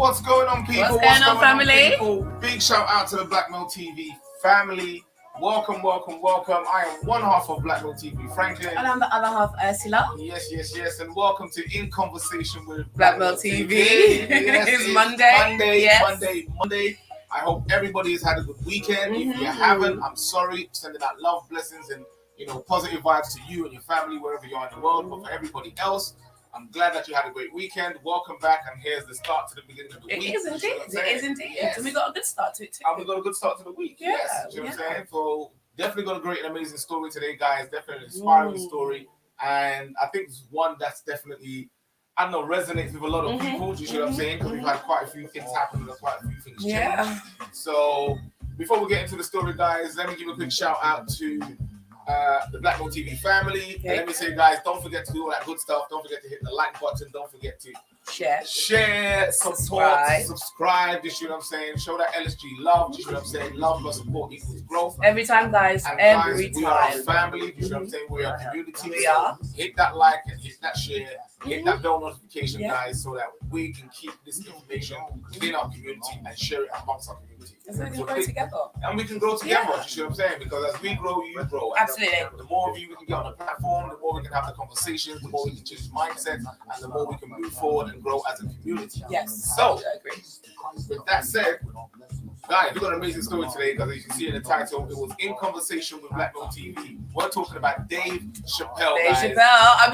What's going on, people? What's going on, family? Big shout out to the BLKMailTV family. Welcome, welcome, welcome. I am one half of BLKMailTV, Franklin. And I'm the other half, Ursula. Yes, yes, yes. And welcome to In Conversation with BLKMailTV. Yes, It's Monday. Yes. Monday. I hope everybody has had a good weekend. If you haven't, I'm sorry. Sending out love, blessings, and positive vibes to you and your family wherever you are in the world. But for everybody else, I'm glad that you had a great weekend. Welcome back, and here's the start to the beginning of the week. It is indeed. Yes. And we got a good start to it too. And we got a good start to the week. Yeah. Yes. You know what I'm saying? So definitely got a great and amazing story today, guys. Definitely an inspiring story. And I think it's one that's definitely, resonates with a lot of people. Do you see what I'm saying? Because we've had quite a few things happen and quite a few things change. Yeah. So before we get into the story, guys, let me give a quick shout out to the BLKMailTV family. Okay. And let me say, guys, don't forget to do all that good stuff. Don't forget to hit the like button. Don't forget to share, support, subscribe. You see what I'm saying? Show that LSG love. You see what I'm saying? Love plus support equals growth. Every time, guys. And every guys, time. We are a family. You see what I'm saying? We are a community. We are. Hit that like and hit that share. Hit that bell notification, guys, so that we can keep this information within our community and share it amongst our community. So we can grow together. And we can grow together, you see what I'm saying? Because as we grow, you grow. Absolutely. The more of you we can get on the platform, the more we can have the conversations, the more we can change mindsets, and the more we can move forward and grow as a community. Yes. So, I agree. With that said, guys, we've got an amazing story today because as you can see in the title, it was In Conversation with BLKMailTV. We're talking about Dave Chappelle. Dave guys. Chappelle. I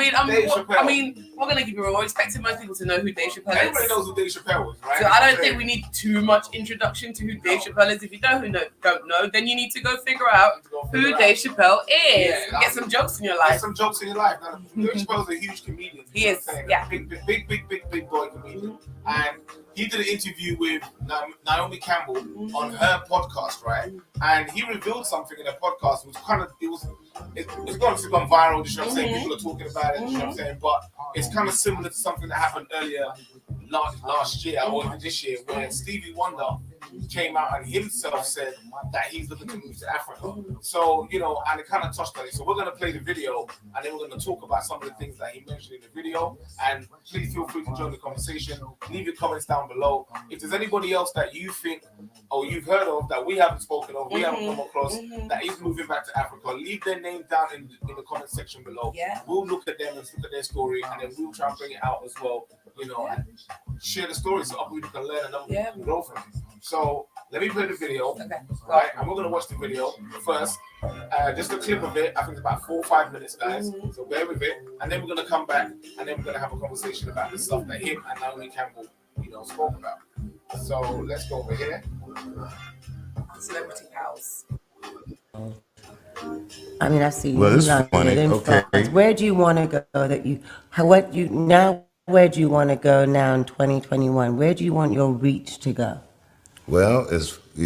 mean, we're gonna keep it real. We're expecting most people to know who Dave Chappelle is. Everybody knows who Dave Chappelle is, right? So I don't think we need too much introduction to who Dave Chappelle is. If you don't know, then you need to go figure out who Dave Chappelle is. Yeah, get some jokes in your life. Get some jokes in your life. Now, Dave Chappelle's a huge comedian. He is. Yeah. Big boy comedian. And he did an interview with Naomi Campbell on her podcast, right? And he revealed something in her podcast. It's gone viral. You know what I'm saying? People are talking about it. You know what I'm saying? But it's kind of similar to something that happened earlier last year or even this year, where Stevie Wonder came out and himself said that he's looking to move to Africa. So, and it kind of touched on it. So we're going to play the video and then we're going to talk about some of the things that he mentioned in the video. And please feel free to join the conversation. Leave your comments down below. If there's anybody else that you think or you've heard of that we haven't spoken of, we haven't come across, that is moving back to Africa, leave their name down in the comment section below. Yeah. We'll look at them and look at their story and then we'll try and bring it out as well, and share the story so other people can learn and other people can grow from it. So let me play the video, right? And we're gonna watch the video first. Just a clip of it. I think it's about 4 or 5 minutes, guys. So bear with it, and then we're gonna come back, and then we're gonna have a conversation about the stuff that him and Naomi Campbell, spoke about. So let's go over here. Celebrity house. I mean, I see. Well, this is funny. Okay. Where do you want to go? Where do you want to go now in 2021? Where do you want your reach to go? Well,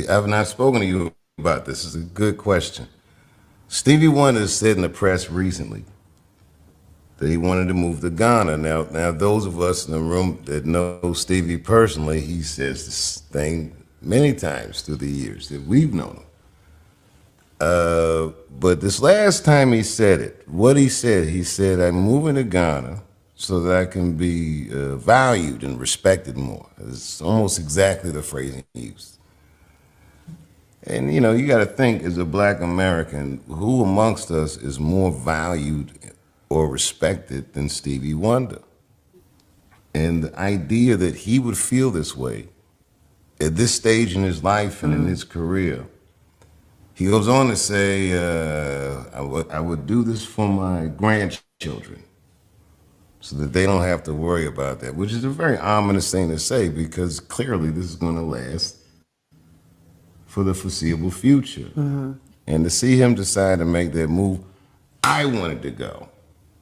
I've not spoken to you about this. It's a good question. Stevie Wonder said in the press recently that he wanted to move to Ghana. Now, those of us in the room that know Stevie personally, he says this thing many times through the years that we've known him. But this last time he said it, he said, I'm moving to Ghana so that I can be valued and respected more. It's almost exactly the phrase he used. And you know, you got to think, as a Black American, who amongst us is more valued or respected than Stevie Wonder? And the idea that he would feel this way at this stage in his life and in his career. He goes on to say, I would do this for my grandchildren so that they don't have to worry about that, which is a very ominous thing to say, because clearly this is going to last for the foreseeable future. And to see him decide to make that move, I wanted to go.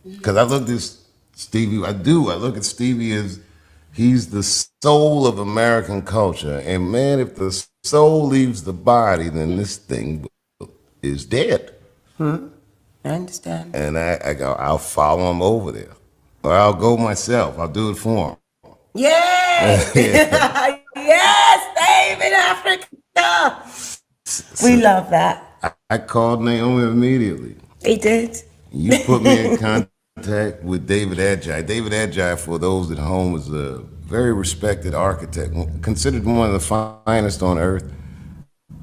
Because I look at Stevie, I look at Stevie as he's the soul of American culture. And man, if the soul leaves the body, then this thing is dead. I understand. And I go, I'll follow him over there. Or I'll go myself. I'll do it for him. Yes! Yes, babe, in Africa! We love that. I called Naomi immediately. He did. You put me in contact with David Adjaye. David Adjaye, for those at home, is a very respected architect, considered one of the finest on earth.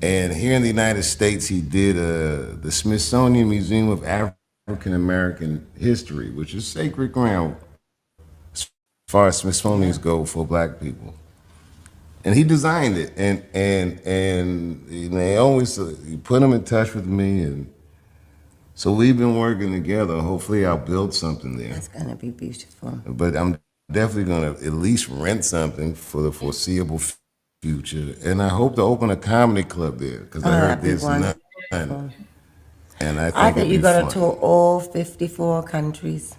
And here in the United States, he did the Smithsonian Museum of African American History, which is sacred ground as far as Smithsonians go for Black people. And he designed it, and they always put him in touch with me, and so we've been working together. Hopefully, I'll build something there. That's gonna be beautiful. But I'm definitely gonna at least rent something for the foreseeable future, and I hope to open a comedy club there, because I heard there's none. And I think you got to tour all 54 countries.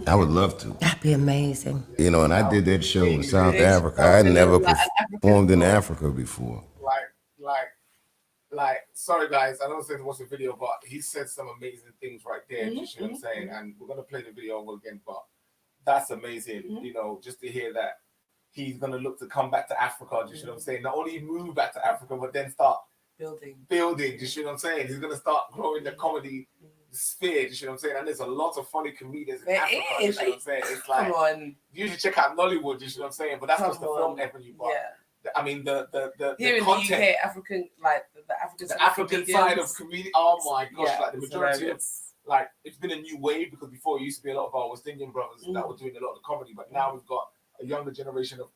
I would love to. That'd be amazing. You know, and I did that show in South Africa. I had never performed in Africa before. Sorry guys, I don't say to watch the video, but he said some amazing things right there. You see what I'm saying? And we're gonna play the video over again, but that's amazing. You know, just to hear that he's gonna look to come back to Africa. You see what I'm saying? Not only move back to Africa, but then start building. You see what I'm saying? He's gonna start growing the comedy sphere. You see what I'm saying? And there's a lot of funny comedians in Africa. You see what I'm saying? It's like, you usually check out Nollywood. You see what I'm saying? But that's just the film avenue. But I mean, the here in content, the UK, African, like the African side of comedy. Oh my gosh! Like the majority hilarious. of, like, it's been a new wave, because before it used to be a lot of our West Indian brothers that were doing a lot of the comedy, but now we've got a younger generation of,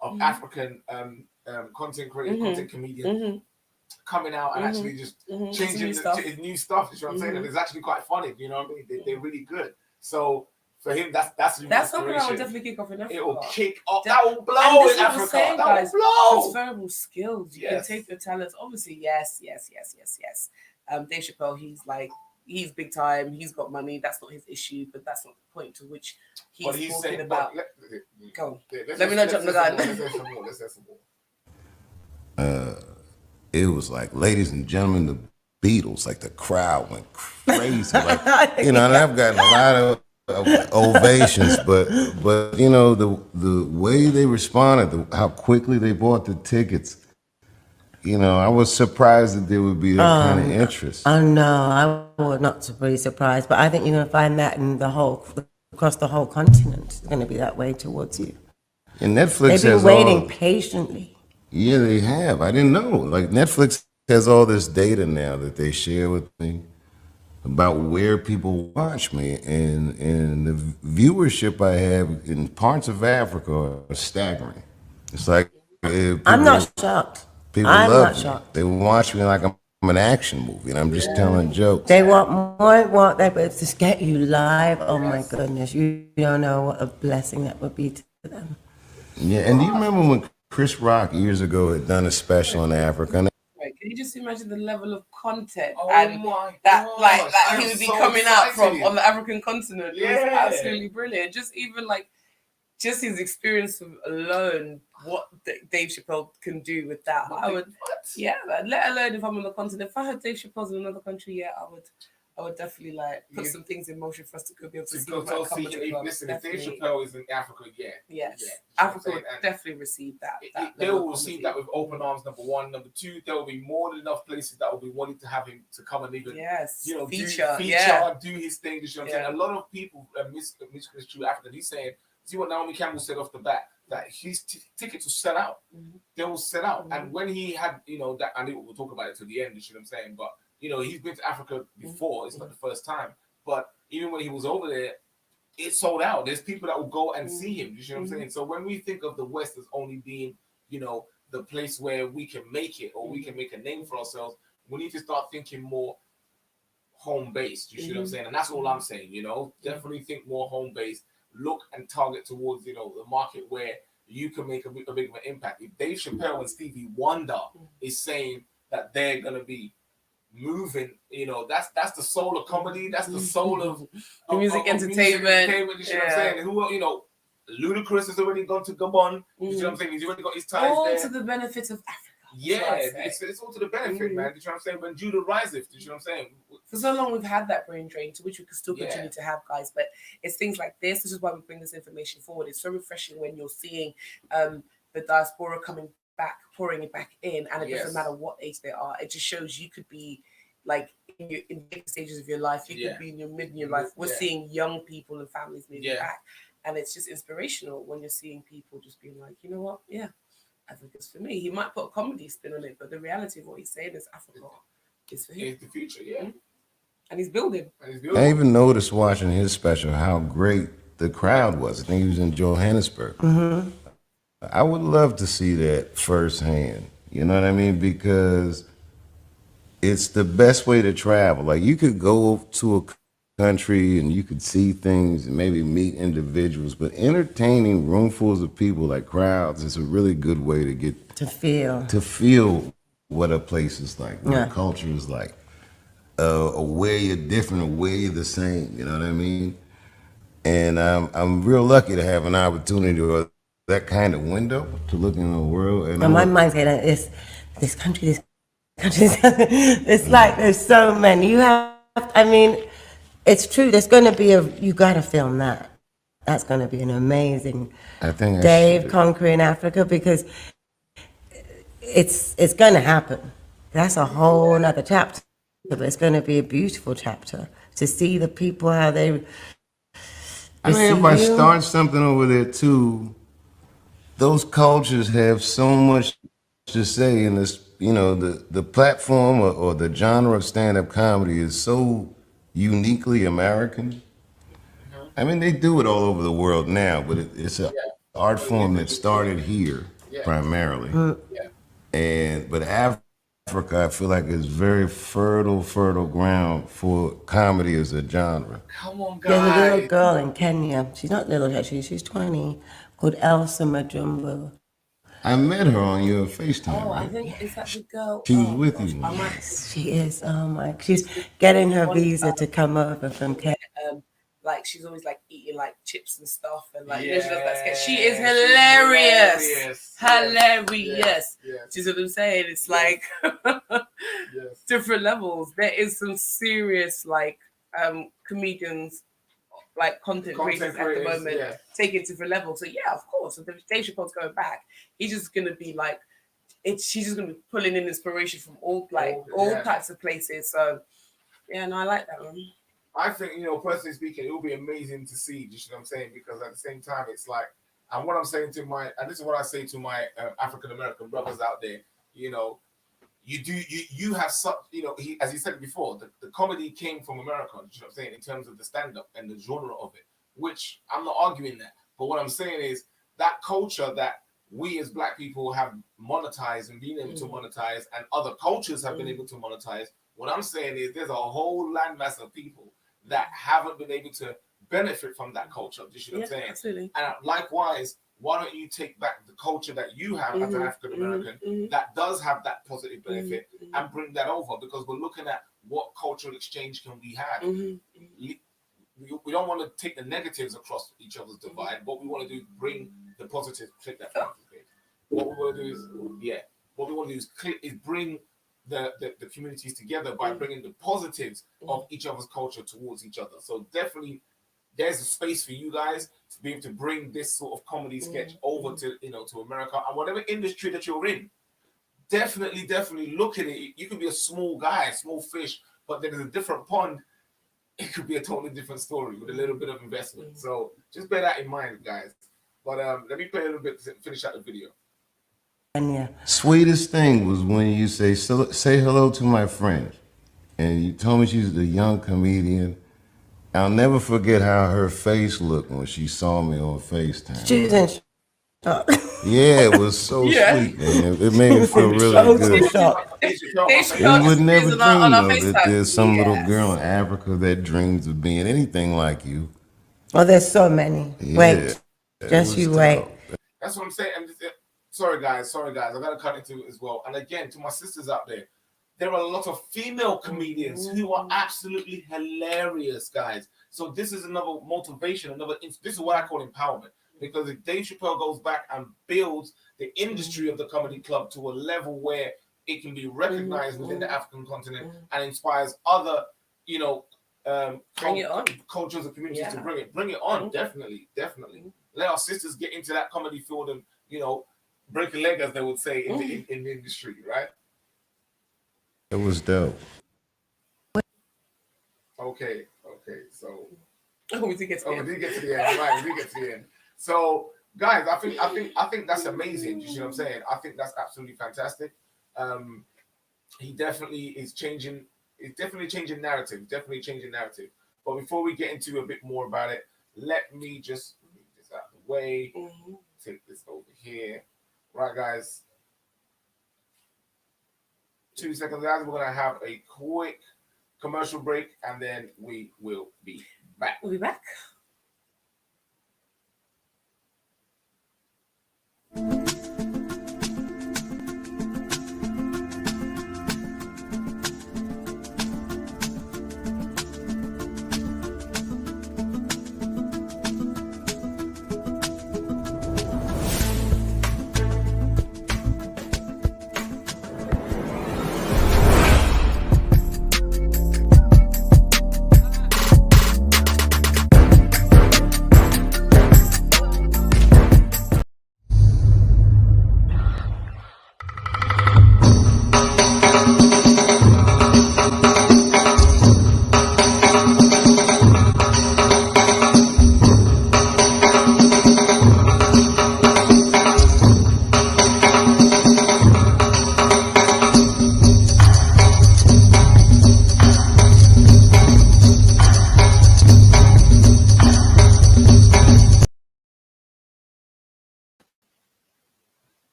of African content creators, content comedians coming out and actually just changing new stuff. You know what I'm saying? And it's actually quite funny. You know what I mean? They're really good. So for him, that's something that will definitely kick off in Africa. It will kick off. That will blow in Africa. Saying, that guys, will blow. Transferable skills. You can take your talents. Obviously, yes. Dave Chappelle, he's big time. He's got money. That's not his issue. But that's not the point to which he's talking saying, about. Go on. Let me not jump the gun. Let's have some more. It was like, ladies and gentlemen, the Beatles. Like, the crowd went crazy. Like, you know, and I've gotten a lot of ovations, but you know, the way they responded, how quickly they bought the tickets, you know, I was surprised that there would be that kind of interest. Oh no, I was not really surprised, but I think you're going to find that in across the whole continent. It's going to be that way towards you. And Netflix they've been waiting patiently. Yeah, they have. I didn't know. Like, Netflix has all this data now that they share with me about where people watch me, and the viewership I have in parts of Africa are staggering. It's like, I'm not shocked. People love me. They watch me like I'm an action movie, and I'm just telling jokes. They want more. They just get you live. Oh my goodness, you don't know what a blessing that would be to them. Yeah, and do you remember when Chris Rock years ago had done a special in Africa? Can you just imagine the level of content and that, like he would be coming out from on the African continent? Yeah. It was absolutely brilliant. Just even just his experience alone, what Dave Chappelle can do with that. Let alone if I'm on the continent. If I had Dave Chappelle's in another country, I would definitely put some things in motion for us to go be able to see. Listen, if Dave Chappelle is in Africa, Africa would definitely receive that. They will receive that with open arms. Number one, number two, there will be more than enough places that will be wanting to have him to come and even feature, do his thing. You know what I'm saying? A lot of people misconstrue Africa. He's saying, see what Naomi Campbell said off the bat. that his tickets will sell out. They will sell out. And when he had, that, and we'll talk about it to the end, you know what I'm saying? But, he's been to Africa before. It's not the first time. But even when he was over there, it sold out. There's people that will go and see him. You know what I'm saying? So when we think of the West as only being, the place where we can make it or we can make a name for ourselves, we need to start thinking more home based. You see what I'm saying? And that's all I'm saying. Definitely think more home based. Look and target towards the market where you can make a big of an impact. If Dave Chappelle and Stevie Wonder is saying that they're gonna be moving, that's the soul of comedy. That's the soul of music entertainment. You see what I'm saying? Who Ludacris has already gone to Gabon. You see what I'm saying? He's already got his ties all there. to the benefit of Africa. Yeah, it's all to the benefit, man. You know what I'm saying? When Judah riseth, you know what I'm saying? For so long, we've had that brain drain, to which we could still continue to have, guys. But it's things like this. This is why we bring this information forward. It's so refreshing when you're seeing the diaspora coming back, pouring it back in, and it doesn't matter what age they are. It just shows you could be like in different stages of your life. You could be in your mid in your life. We're seeing young people and families moving back, and it's just inspirational when you're seeing people just being like, you know what? Yeah, Africa's for me. He might put a comedy spin on it, but the reality of what he's saying is Africa is for him. It's the future, yeah. And he's building. I even noticed watching his special how great the crowd was. I think he was in Johannesburg. I would love to see that firsthand. You know what I mean? Because it's the best way to travel. Like, you could go to a country and you could see things and maybe meet individuals, but entertaining roomfuls of people, like crowds, is a really good way to get to feel what a place is like, what a culture is like, where you're different, or where you're the same. You know what I mean? And I'm real lucky to have an opportunity or that kind of window to look in the world. And my mind's saying this country. It's like there's so many. It's true. There's going to be you got to film that. That's going to be an amazing Dave conquering Africa, because it's going to happen. That's a whole nother chapter, but it's going to be a beautiful chapter to see the people, how they. If I start something over there too, those cultures have so much to say in this. The platform or the genre of stand-up comedy is so uniquely American. I mean, they do it all over the world now, but it's an art form that started here primarily. But Africa, I feel like, is very fertile ground for comedy as a genre. Come on, guys. There's a little girl in Kenya. She's not little, actually. She's 20, called Elsa Majumbo. I met her on your FaceTime. Oh, I think, is that the girl? She was with you. Yes, she is. Oh my! She's getting her visa to come over from Kenya. Like, she's always like eating like chips and stuff, and like she does that sketch. She is hilarious. Hilarious. Do you see what I'm saying? It's like different levels. There is some serious like comedians, like content creators at the moment, taking it to different levels. So yeah, of course, if Dave Chappelle's going back, he's just gonna be like, she's just gonna be pulling in inspiration from all types of places. So yeah, no, I like that one. I think, personally speaking, it will be amazing to see, you know what I'm saying? Because at the same time, it's like, and what I'm saying to and this is what I say to my African American brothers out there, you have such, as he said before, the comedy came from America, you know what I'm saying, in terms of the stand-up and the genre of it, which I'm not arguing that. But what I'm saying is that culture that we as Black people have monetized and been able to monetize, and other cultures have been able to monetize, what I'm saying is there's a whole landmass of people that haven't been able to benefit from that culture. Do you know what I'm saying? Absolutely. And likewise, why don't you take back the culture that you have as an African American that does have that positive benefit and bring that over? Because we're looking at what cultural exchange can we have. We don't want to take the negatives across each other's divide. What we want to do is bring the positives. Click that. What we want to do is bring the communities together by bringing the positives of each other's culture towards each other. So definitely there's a space for you guys to be able to bring this sort of comedy sketch over to to America, and whatever industry that you're in, definitely look at it. You could be a small guy, small fish, but there's a different pond. It could be a totally different story with a little bit of investment. So just bear that in mind, guys. But let me play a little bit to finish out the video. Yeah. Sweetest thing was when you say hello to my friend, and you told me she's a young comedian. I'll never forget how her face looked when she saw me on FaceTime. She's in shock. Yeah, it was so sweet, man. It made me feel really good. You would never dream though that there's some little girl in Africa that dreams of being anything like you. Oh, there's so many. Yeah, wait, just you wait. That's what I'm saying. Sorry guys. I gotta cut into it as well. And again, to my sisters out there are a lot of female comedians who are absolutely hilarious, guys. So this is another motivation, this is what I call empowerment. Because if Dave Chappelle goes back and builds the industry of the comedy club to a level where it can be recognized within the African continent and inspires other, cultures and communities to bring it on. Definitely. Let our sisters get into that comedy field and, break a leg, as they would say, in the industry, right? It was dope. Okay, so we did get to the end. We did get to the end, right? We did get to the end. So, guys, I think that's amazing. You see what I'm saying? I think that's absolutely fantastic. He definitely is changing. It's definitely changing narrative. But before we get into a bit more about it, let me just move this out of the way. Take this over here. Right, guys. 2 seconds, guys. We're gonna have a quick commercial break, and then we will be back. We'll be back.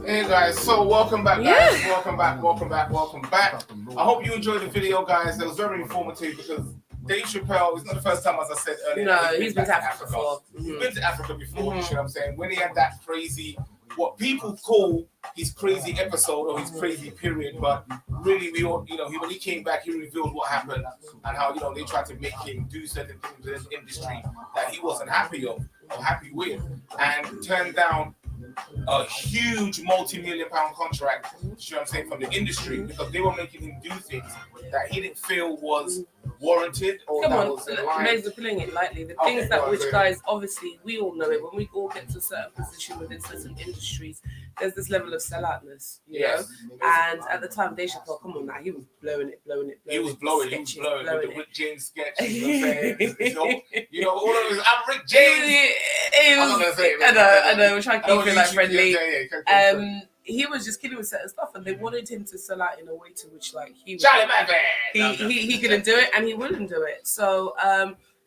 Hey guys, so welcome back, guys. Welcome back. I hope you enjoyed the video, guys. It was very informative because Dave Chappelle, it's not the first time, as I said earlier. No, he's been to Africa before. He's been to Africa before, you know what I'm saying? When he had that crazy, what people call his crazy episode or his crazy period, but really we all, when he came back, he revealed what happened and how, they tried to make him do certain things in the industry that he wasn't happy with, and turned down a huge multi-million-pound contract, you know what I'm saying, from the industry because they were making him do things that he didn't feel was warranted or was in line. Let's putting it lightly. The things that which guys, obviously, we all know it. When we all get to a certain position within certain industries, there's this level of selloutness, you know. And at the time, Dave Chappelle, come on now, he was blowing it. He was blowing with the Rick James sketch. You know what I'm saying? All of his, I'm Rick James. I'm not gonna say it. I know. We're trying to keep it like friendly. He was just kidding with certain stuff, and they wanted him to sell out in a way to which, like, he couldn't do it, and he wouldn't do it. So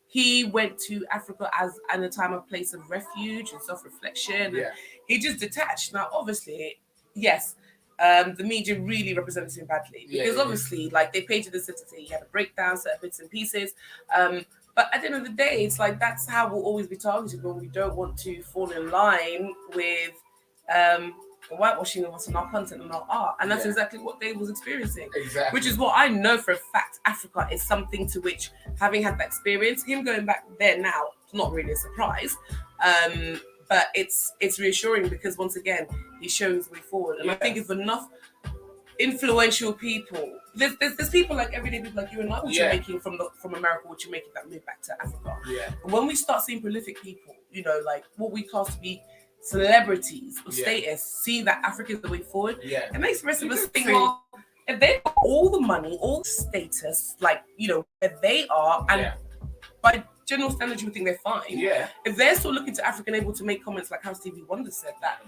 he went to Africa as at a time of place of refuge and self-reflection. Yeah. He just detached. Now, obviously, yes, the media really represented him badly because obviously, like, they painted the city. He had a breakdown, certain bits and pieces. But at the end of the day, it's like that's how we'll always be targeted when we don't want to fall in line with whitewashing of us and our content and our art. And that's exactly what Dave was experiencing. Exactly. Which is what I know for a fact Africa is something to which, having had that experience, him going back there now, it's not really a surprise. But it's reassuring because once again, he's showing his way forward. And I think if enough influential people, there's people like everyday people like you and I, which are making from America, which are making that move back to Africa. Yeah. And when we start seeing prolific people, like what we class to be celebrities of status, see that Africa is the way forward, it makes the rest of us think, well, if they've got all the money, all the status, like, where they are, and by general standards, you would think they're fine. Yeah. If they're still looking to Africa and able to make comments like how Stevie Wonder said that,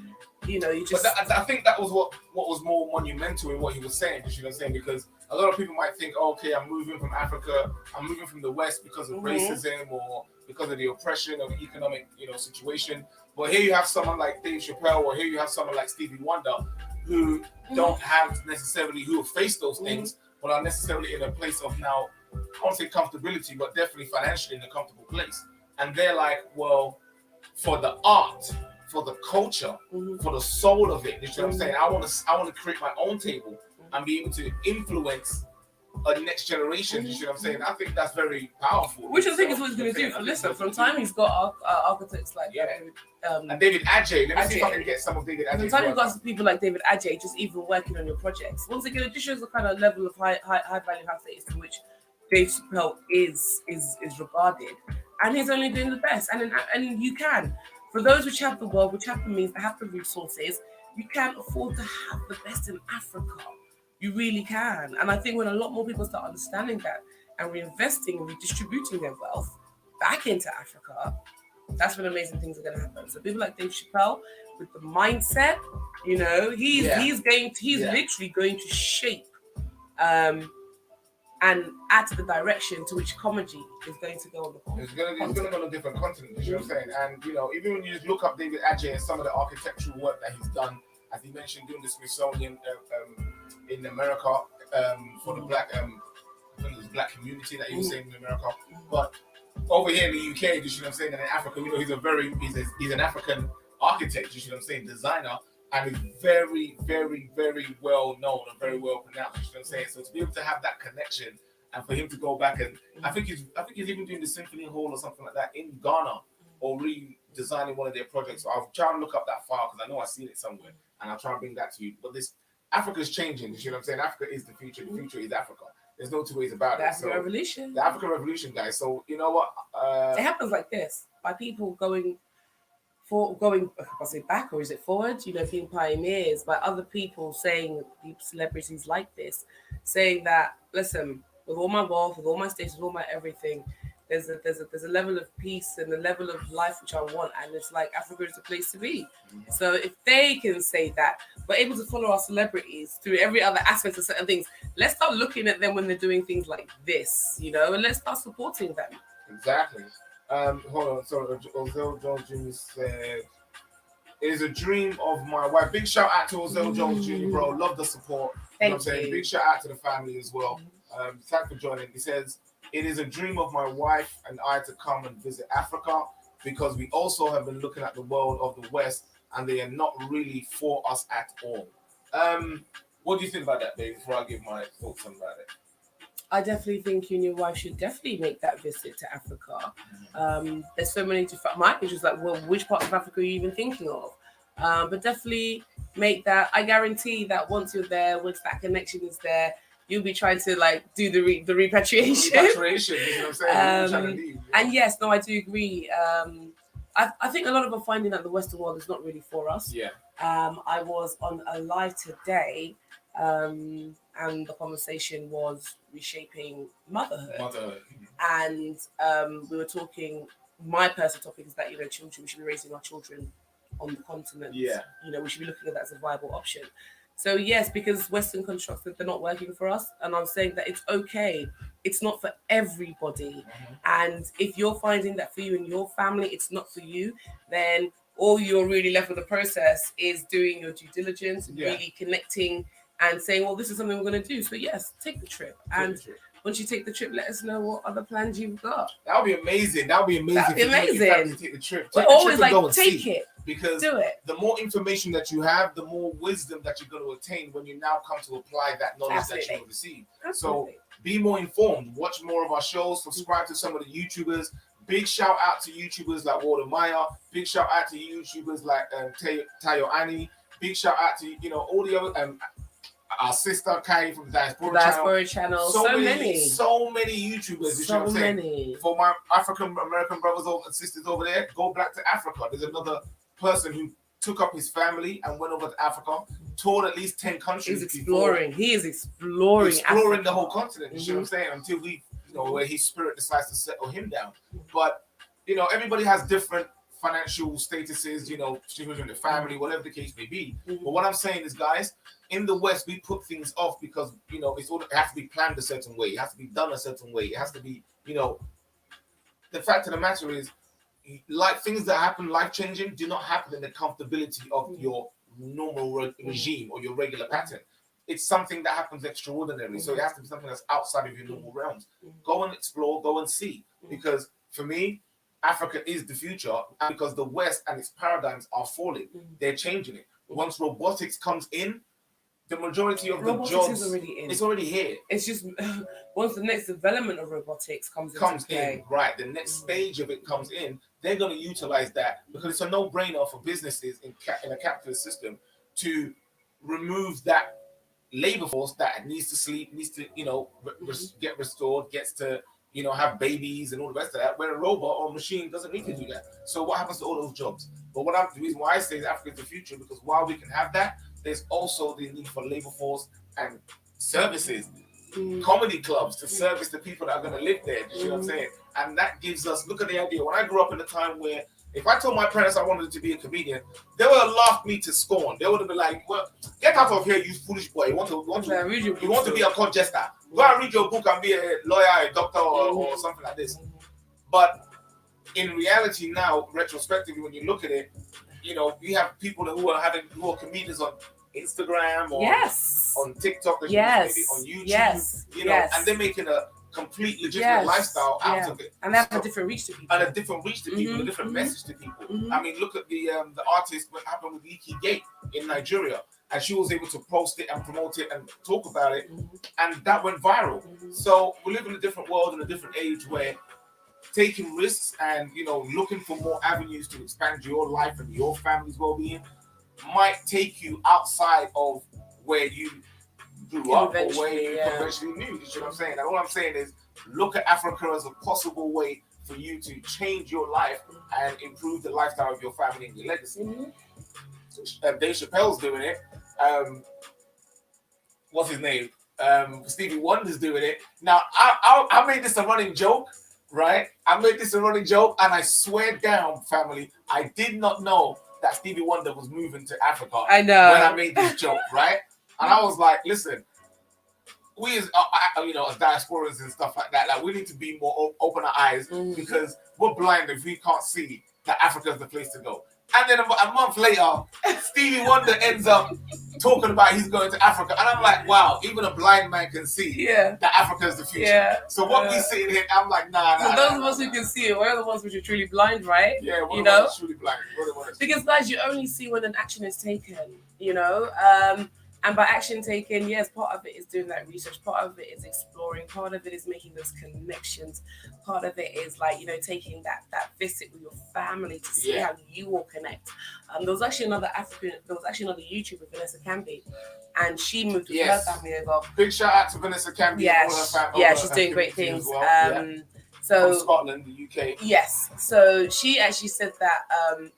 you know, you just. But I think that was what was more monumental in what he was saying. You know what I'm saying? Because a lot of people might think, oh, okay, I'm moving from Africa, I'm moving from the West because of racism or because of the oppression of the economic, you know, situation. But here you have someone like Dave Chappelle, or here you have someone like Stevie Wonder, who don't have necessarily, who have faced those things, but are necessarily in a place of now, I won't say comfortability, but definitely financially in a comfortable place. And they're like, well, for the art, for the culture, for the soul of it, you know what I'm saying? I want to create my own table and be able to influence a next generation. You know what I'm saying? I think that's very powerful. Which I think is what he's going to do. Listen, from time he's got architects like and David Adjaye. Let me see if I can get some of David Adjaye. From time you've got people like David Adjaye just even working on your projects. Once again, it just shows the kind of level of high value, high status in which Dave Chappelle is regarded, and he's only doing the best. And you can, for those which have the world, which have the means, that have the resources, you can afford to have the best in Africa. You really can. And I think when a lot more people start understanding that and reinvesting and redistributing their wealth back into Africa, that's when amazing things are going to happen. So people like Dave Chappelle with the mindset, you know, he's literally going to shape and add to the direction to which comedy is going to go on the It's going to go on a different continent, you know what I'm saying? And, you know, even when you just look up David Adjaye and some of the architectural work that he's done, as he mentioned, doing the Smithsonian in America for the black, I think it was black community that he was saying in America. But over here in the UK, you know what I'm saying, and in Africa, you know, he's an African architect, you know what I'm saying, designer, and he's very, very, very well known and very well pronounced, you know what I'm saying. So to be able to have that connection and for him to go back and I think he's even doing the Symphony Hall or something like that in Ghana, or redesigning one of their projects. So I'll try and look up that file because I know I've seen it somewhere, and I'll try and bring that to you. But Africa's changing, you know what I'm saying? Africa is the future. The future is Africa. There's no two ways about it. The African Revolution. The African Revolution, guys. So you know what? It happens like this, by people going, I say back, or is it forward? You know, being pioneers, by other people saying, celebrities like this, saying that, listen, with all my wealth, with all my status, with all my everything, there's a level of peace and a level of life which I want, and it's like Africa is the place to be. So if they can say that, we're able to follow our celebrities through every other aspect of certain things. Let's start looking at them when they're doing things like this, you know, and let's start supporting them. Exactly. Hold on. So Ozell Jones Jr. said, "It is a dream of my wife." Big shout out to Ozell Jones Jr. Bro, love the support. You know what I'm saying? Big shout out to the family as well. Thanks for joining. He says, "It is a dream of my wife and I to come and visit Africa because we also have been looking at the world of the West and they are not really for us at all." What do you think about that, babe? Before I give my thoughts on about it. I definitely think you and your wife should definitely make that visit to Africa. There's so many different. My age was like, well, which parts of Africa are you even thinking of? But definitely make that. I guarantee that once you're there, once that connection is there, you'll be trying to like do the repatriation. Repatriation, you know what I'm saying? And yes, no, I do agree. I think a lot of us are finding that the Western world is not really for us. Yeah. I was on a live today, and the conversation was reshaping motherhood. And we were talking. My personal topic is that, you know, children, we should be raising our children on the continent. Yeah. You know, we should be looking at that as a viable option. So yes, because Western constructs, they're not working for us, and I'm saying that it's okay. It's not for everybody. And if you're finding that for you and your family, it's not for you, then all you're really left with the process is doing your due diligence, really connecting and saying, well, this is something we're going to do. So yes, take the trip. Once you take the trip, let us know what other plans you've got. That would be amazing. That would be amazing. To take the trip. But always like take it. Because do it. The more information that you have, the more wisdom that you're going to attain when you now come to apply that knowledge that you receive. So be more informed. Watch more of our shows. Subscribe to some of the YouTubers. Big shout out to YouTubers like Walter Maya. Big shout out to YouTubers like Tayo Ani. Big shout out to, you know, all the other our sister Kai from the Diaspora channel. So many YouTubers. So many. For my African American brothers and sisters over there, go back to Africa. There's another person who took up his family and went over to Africa, toured at least 10 countries. He is exploring Africa. The whole continent. You know what I'm saying? Until we you know, where his spirit decides to settle him down. But you know, everybody has different financial statuses, you know, children in the family, whatever the case may be. But what I'm saying is, guys, in the West, we put things off because, you know, it has to be planned a certain way. It has to be done a certain way. It has to be, you know, the fact of the matter is, like things that happen life-changing do not happen in the comfortability of your normal regime or your regular pattern. It's something that happens extraordinarily. So it has to be something that's outside of your normal realms. Go and explore, go and see. Because for me, Africa is the future, and because the West and its paradigms are falling, they're changing it. Once robotics comes in, the majority of robotics the jobs is already in. It's already here. It's just once the next development of robotics comes in, right? The next stage of it comes in. They're going to utilize that because it's a no-brainer for businesses in a capitalist system to remove that labor force that needs to sleep, needs to, you know, get restored, gets to, you know, have babies and all the rest of that, where a robot or a machine doesn't need to do that. So what happens to all those jobs? But the reason why I say is Africa is the future, because while we can have that, there's also the need for labor force and services, comedy clubs to service the people that are going to live there. You know what I'm saying? And that gives us, look at the idea. When I grew up in a time where if I told my parents I wanted to be a comedian, they would have laughed me to scorn. They would have been like, well, get out of here, you foolish boy. You want to be a court jester. Go and read your book and be a lawyer, a doctor, or something like this. But in reality now, retrospectively, when you look at it, you know, we have people who are comedians on Instagram or on TikTok, on YouTube, you know, and they're making a complete legitimate lifestyle out of it, and they have a different reach to people, a different message to people. I mean, look at the artist, what happened with Leaky Gate in Nigeria, and she was able to post it and promote it and talk about it, and that went viral. So we live in a different world, in a different age, where taking risks and, you know, looking for more avenues to expand your life and your family's well-being might take you outside of where you grew up or where you conventionally knew. You know what I'm saying? And all I'm saying is, look at Africa as a possible way for you to change your life and improve the lifestyle of your family and your legacy. Dave Chappelle's doing it. What's his name? Stevie Wonder's doing it. Now, I made this a running joke, right? I made this a running joke, and I swear down, family, I did not know that Stevie Wonder was moving to Africa. I know. When I made this joke, right? And I was like, listen, we as you know, as diasporans and stuff like that, like we need to be more open our eyes, because we're blind if we can't see that Africa is the place to go. And then a month later, Stevie Wonder ends up talking about he's going to Africa, and I'm like, wow, even a blind man can see that Africa is the future. So what we see in here, I'm like, nah. So those of us who can see it, we're the ones which are truly blind, right? Yeah, you know, truly blind. Because guys, you only see when an action is taken, you know. And by action taken, yes, part of it is doing that research, part of it is exploring, part of it is making those connections, part of it is like, you know, taking that visit with your family to see how you all connect. There was actually another YouTuber, Vanessa Campbell, and she moved with her family over. Big shout out to Vanessa Campbell. She's doing great things. Well. So from Scotland, the UK. Yes, so she actually said that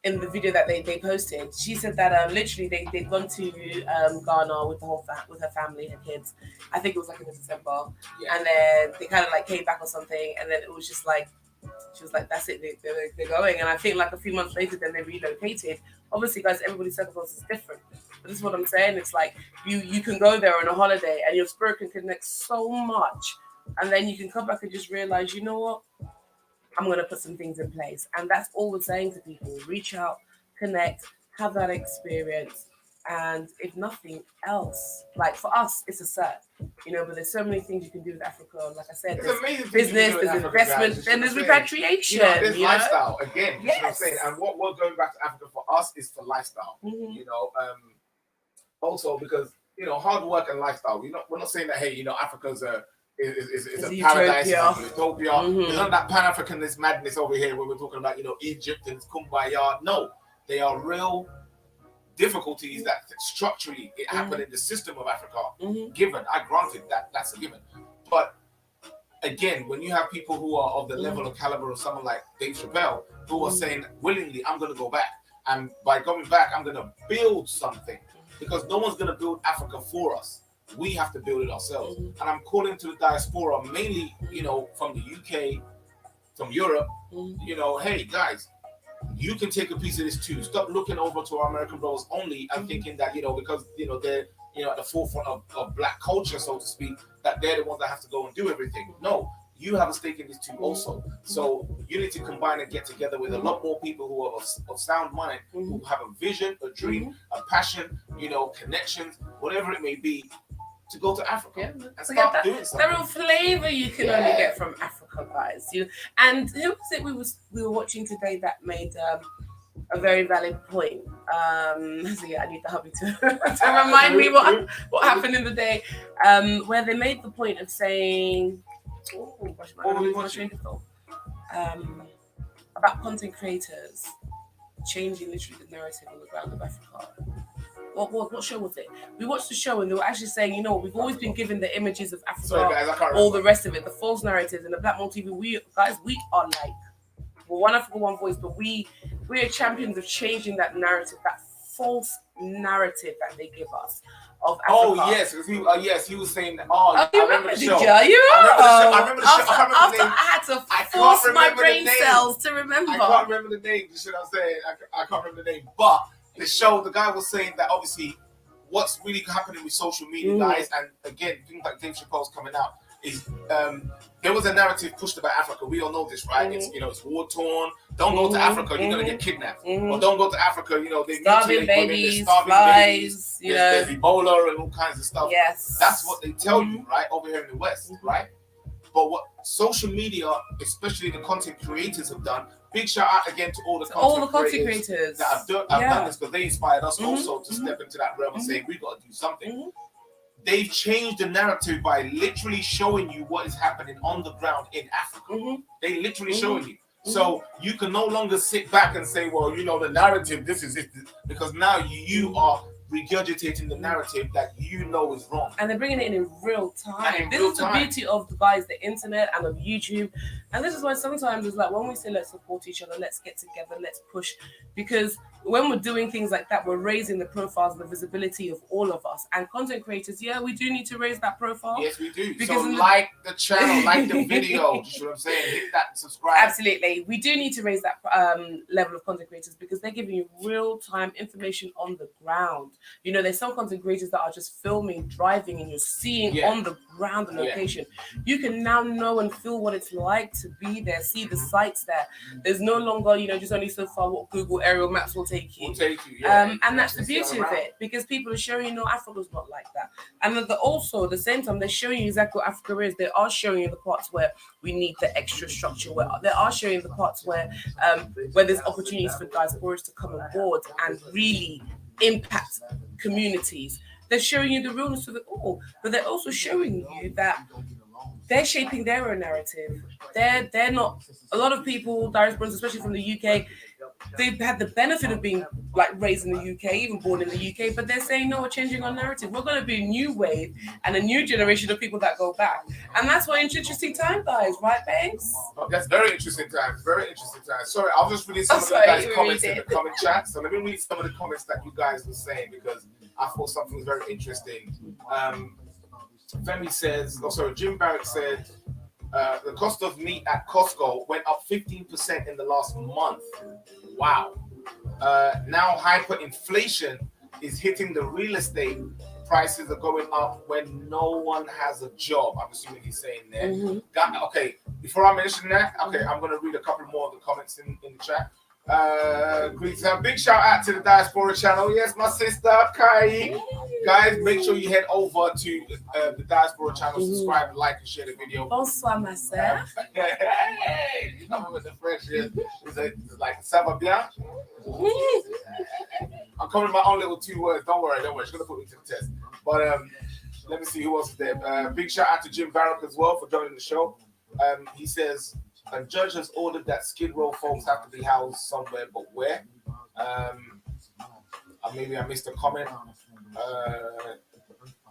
in the video that they posted, she said that literally they'd gone to Ghana with with her family, her kids. I think it was like in December, and then they kind of like came back or something, and then it was just like she was like, "That's it, they're going." And I think like a few months later, then they relocated. Obviously, guys, everybody's circumstances is different, but this is what I'm saying. It's like you can go there on a holiday, and your spirit can connect so much, and then you can come back and just realize, you know what? I'm going to put some things in place. And that's all we're saying to people. Reach out, connect, have that experience. And if nothing else, like for us, it's a cert, you know, but there's so many things you can do with Africa. Like I said, there's business, there's investment, then there's repatriation. There's lifestyle, again, you know what I'm saying? And what we're going back to Africa for us is for lifestyle, you know, also because, you know, hard work and lifestyle. We're not saying that, hey, you know, Africa's a paradise, it's a utopia. There's not that Pan-Africanist madness over here where we're talking about, you know, Egypt and Kumbaya. No, they are real difficulties that structurally it happened in the system of Africa. Given, I granted that's a given. But again, when you have people who are of the level of caliber of someone like Dave Chappelle, who are saying willingly, I'm going to go back, and by going back, I'm going to build something, because no one's going to build Africa for us. we have to build it ourselves. And I'm calling to the diaspora, mainly, you know, from the UK, from Europe, you know, hey guys, you can take a piece of this too. Stop looking over to our American brothers only and thinking that, you know, because, you know, they're, you know, at the forefront of black culture, so to speak, that they're the ones that have to go and do everything. No, you have a stake in this too also. So you need to combine and get together with a lot more people who are of sound mind, who have a vision, a dream, a passion, you know, connections, whatever it may be, to go to Africa and start doing something. The real flavor you can only get from Africa, guys. You know? And who was it we were watching today that made a very valid point? So yeah, I need the hubby to remind me what happened in the day, where they made the point of saying, about content creators changing literally the narrative on the ground of Africa. What show was it? We watched the show and they were actually saying, you know, we've always been given the images of Africa, sorry, guys, all the rest of it, the false narratives, and the Black Mold TV. We are like, we're one Africa, one voice, but we are champions of changing that narrative, that false narrative that they give us of Africa. Oh yes, yes, he was saying that. Oh, I remember the show. I remember the show. I had to force my brain cells to remember. I can't remember the name. You see what I'm saying? I can't remember the name, but the show, the guy was saying that obviously what's really happening with social media, guys, and again, things like Dave Chappelle's coming out, is there was a narrative pushed about Africa. We all know this, right? It's, you know, it's war torn. Don't go to Africa, you're gonna get kidnapped. Or don't go to Africa, you know, they starving babies, babies, you know, there's Ebola and all kinds of stuff. Yes, that's what they tell you, right, over here in the West, right? But what social media, especially the content creators, have done. Big shout out again to all the content creators that have done this, because they inspired us also to step into that realm and say we got to do something. They've changed the narrative by literally showing you what is happening on the ground in Africa. They literally showing you. So you can no longer sit back and say, well, you know, the narrative, this is it, because now you are regurgitating the narrative that you know is wrong. And they're bringing it in real time. This is the beauty of the internet and of YouTube. And this is why sometimes it's like when we say let's support each other, let's get together, let's push. Because when we're doing things like that, we're raising the profiles and the visibility of all of us. And content creators, yeah, we do need to raise that profile. Yes, we do. Because so like the channel, like the video, you know what I'm saying? Hit that subscribe. Absolutely. We do need to raise that level of content creators because they're giving you real-time information on the ground. You know, there's some content creators that are just filming, driving, and you're seeing on the ground the location. You can now know and feel what it's like to be there, see the sights there. There's no longer, you know, just only so far what Google aerial maps will take you. And that's the beauty of it, because people are showing you, no, Africa's not like that. And also, at the same time, they're showing you exactly what Africa is. They are showing you the parts where we need the extra structure, where they are showing the parts where there's opportunities for diasporas to come on board and really impact communities. They're showing you the realness of it all, but they're also showing you that they're shaping their own narrative. They're not, a lot of people, diasporans, especially from the UK, they've had the benefit of being like raised in the UK, even born in the UK, but they're saying, no, we're changing our narrative. We're going to be a new wave and a new generation of people that go back. And that's why it's interesting time, guys, right, Banks? Oh, that's very interesting times, very interesting times. Sorry, I'll just read some of the guys' comments in the comment chat. So let me read some of the comments that you guys were saying, because I thought something was very interesting. Femi says, Jim Barrett said, the cost of meat at Costco went up 15% in the last month. Wow. Now hyperinflation is hitting the real estate. Prices are going up when no one has a job. I'm assuming he's saying there. Okay, before I mention that, I'm going to read a couple more of the comments in the chat. Big shout out to the Diaspora channel. Yes, my sister Kai. Guys, make sure you head over to the Diaspora channel, subscribe, like, and share the video. Bonsoir, ma sœur. Hey, you coming with the French here. It's like ça va bien? I'm coming with my own little 2 words. Don't worry. She's gonna put me to the test. But let me see who else is there. Big shout out to Jim Barrett as well for joining the show. He says, a judge has ordered that Skid Row folks have to be housed somewhere, but where? Maybe I missed a comment.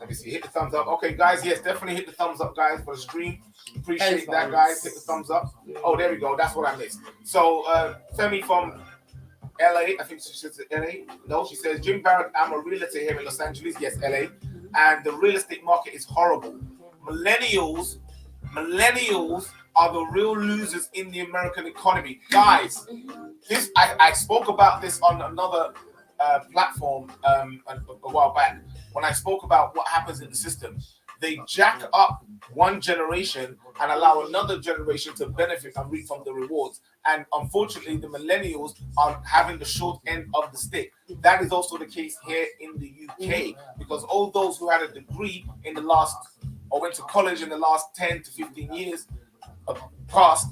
Let me see. Hit the thumbs up. Okay, guys. Yes, definitely hit the thumbs up, guys, for the stream. Appreciate that, guys. Hit the thumbs up. Oh, there we go. That's what I missed. So, Femi from LA. I think she says LA. No, she says, Jim Barrett, I'm a realtor here in Los Angeles. Yes, LA. and the real estate market is horrible. Millennials are the real losers in the American economy. Guys, this I spoke about this on another platform a while back when I spoke about what happens in the system. They jack up one generation and allow another generation to benefit and reap from the rewards. And unfortunately, the millennials are having the short end of the stick. That is also the case here in the UK, because all those who had a degree in the last, or went to college in the last 10 to 15 years past,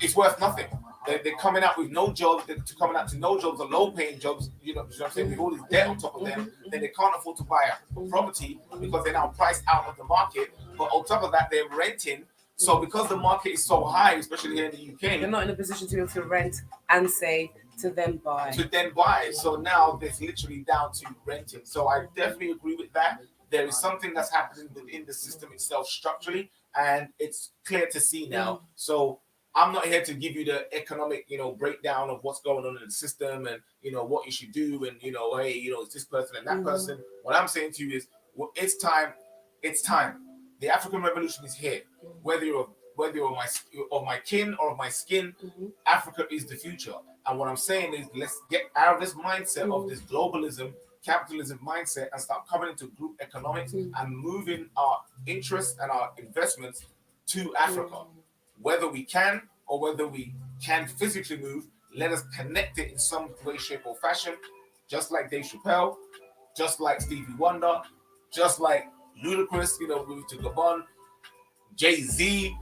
it's worth nothing. They're coming out with no jobs. They're coming out to no jobs or low-paying jobs. You know what I'm saying? With all this debt on top of them, then they can't afford to buy a property because they're now priced out of the market. But on top of that, they're renting. So because the market is so high, especially here in the UK, they're not in a position to be able to rent and save to then buy. So now it's literally down to renting. So I definitely agree with that. There is something that's happening within the system itself structurally, and it's clear to see now. So I'm not here to give you the economic, breakdown of what's going on in the system and, what you should do and, hey, it's this person and that person. What I'm saying to you is, well, it's time. It's time. The African Revolution is here. Whether you're of my kin or of my skin, Africa is the future. And what I'm saying is, let's get out of this mindset of this globalism, capitalism mindset, and start coming into group economics and moving our interests and our investments to Africa. Whether we can or whether we can physically move, let us connect it in some way, shape, or fashion, just like Dave Chappelle, just like Stevie Wonder, just like Ludacris, moving to Gabon, Jay-Z.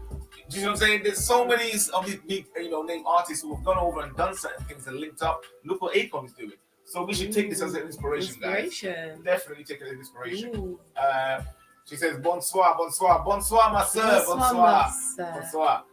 Do you know what I'm saying? There's so many of these big, name artists who have gone over and done certain things and linked up. Look what Akon is doing. So we should take this as an inspiration, guys. Definitely take it as an inspiration. She says, bonsoir, bonsoir, bonsoir, ma soeur, bonsoir, bonsoir.